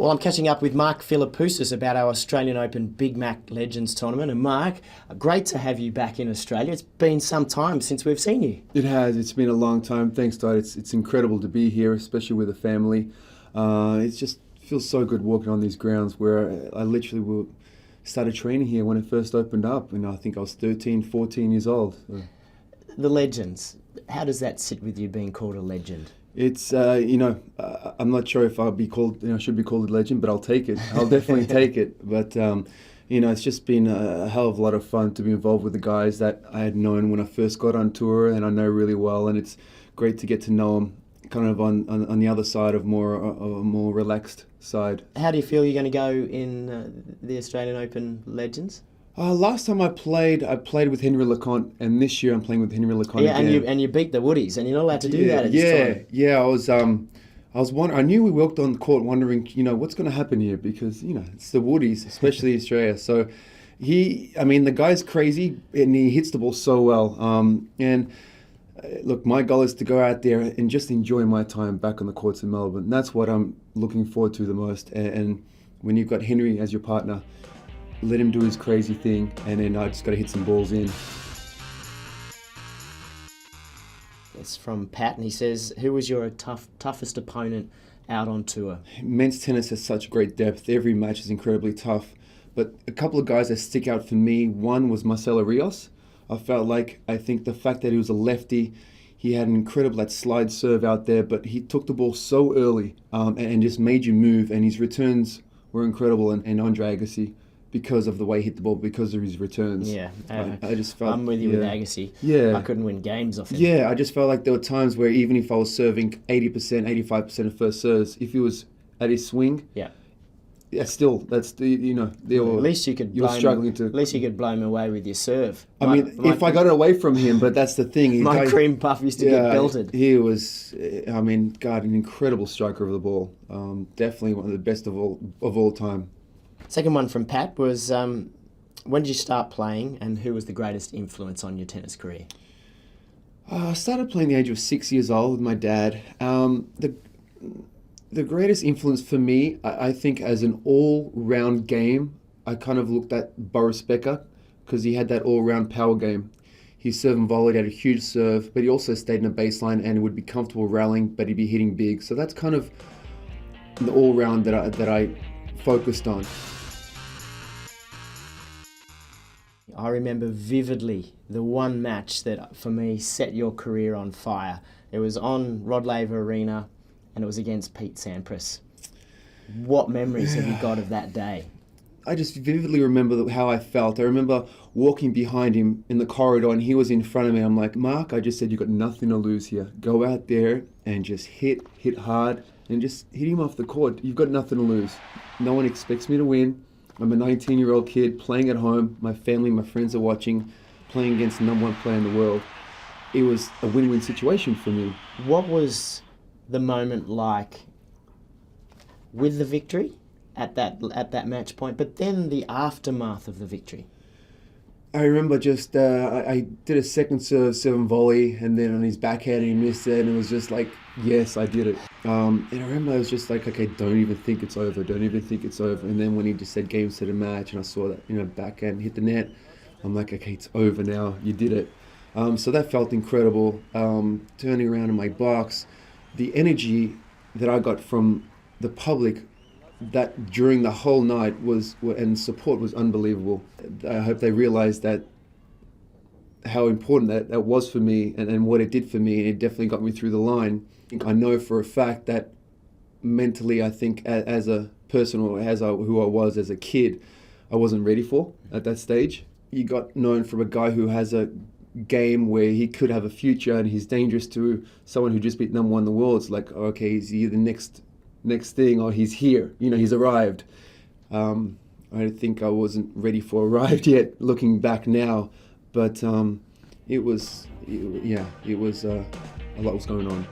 Well, I'm catching up with Mark Philippoussis about our Australian Open Big Mac Legends tournament. And Mark, great to have you back in Australia. It's been some time since we've seen you. It has. It's been a long time. Thanks, Todd. It's incredible to be here, especially with a family. It just feels so good walking on these grounds where I literally started training here when it first opened up. And I think I was 13, 14 years old. The Legends, how does that sit with you being called a legend? It's, I'm not sure if I'll be called, should be called a legend, but I'll take it. I'll definitely take it. But, it's just been a hell of a lot of fun to be involved with the guys that I had known when I first got on tour and I know really well. And it's great to get to know them kind of on the other side of a more relaxed side. How do you feel you're going to go in the Australian Open Legends? Last time I played with Henry LeConte, and this year I'm playing with Henry LeConte again. And you beat the Woodies, and you're not allowed to do that at this time. Yeah. I was wondering. I knew we walked on the court wondering, what's going to happen here because it's the Woodies, especially Australia. So the guy's crazy and he hits the ball so well. Look, my goal is to go out there and just enjoy my time back on the courts in Melbourne. That's what I'm looking forward to the most. And when you've got Henry as your partner, let him do his crazy thing, and then I just got to hit some balls in. It's from Pat, and he says, who was your toughest opponent out on tour? Men's tennis has such great depth. Every match is incredibly tough. But a couple of guys that stick out for me, one was Marcelo Rios. I think the fact that he was a lefty, he had an incredible slide serve out there, but he took the ball so early and just made you move, and his returns were incredible. And Andre Agassi, because of the way he hit the ball, because of his returns. Yeah, I just felt... I'm with you with Agassi. Yeah. I couldn't win games off him. Yeah, I just felt like there were times where even if I was serving 80%, 85% of first serves, if he was at his swing, still, that's the, at least you could At least you could blow him away with your serve. If I got it away from him, but that's the thing. My cream puff used to get belted. He was, an incredible striker of the ball. Definitely one of the best of all time. Second one from Pat was, when did you start playing and who was the greatest influence on your tennis career? I started playing at the age of 6 years old with my dad. The greatest influence for me, I think as an all-round game, I kind of looked at Boris Becker because he had that all-round power game. He served and volleyed, had a huge serve, but he also stayed in a baseline and would be comfortable rallying, but he'd be hitting big. So that's kind of the all-round that I focused on. I remember vividly the one match that, for me, set your career on fire. It was on Rod Laver Arena, and it was against Pete Sampras. What memories have you got of that day? I just vividly remember how I felt. I remember walking behind him in the corridor, and he was in front of me. I'm like, Mark, I just said, you've got nothing to lose here. Go out there and just hit hard, and just hit him off the court. You've got nothing to lose. No one expects me to win. I'm a 19-year-old kid playing at home. My family, my friends are watching, playing against the #1 player in the world. It was a win-win situation for me. What was the moment like with the victory at that match point, but then the aftermath of the victory? I remember just, I did a second serve volley, and then on his backhand he missed it, and it was just like, yes, I did it. And I remember I was just like, okay, don't even think it's over. And then when he just said game, set, and match, and I saw that, backhand hit the net, I'm like, okay, it's over now. You did it. So that felt incredible. Turning around in my box, the energy that I got from the public that during the whole night and support was unbelievable. I hope they realized that how important that was for me and what it did for me. It definitely got me through the line. I know for a fact that mentally, I think as a person or who I was as a kid, I wasn't ready for at that stage. You got known from a guy who has a game where he could have a future and he's dangerous to someone who just beat #1 in the world. It's like, okay, he's either next thing or he's here, he's arrived. I think I wasn't ready for arrived yet looking back now, but a lot was going on.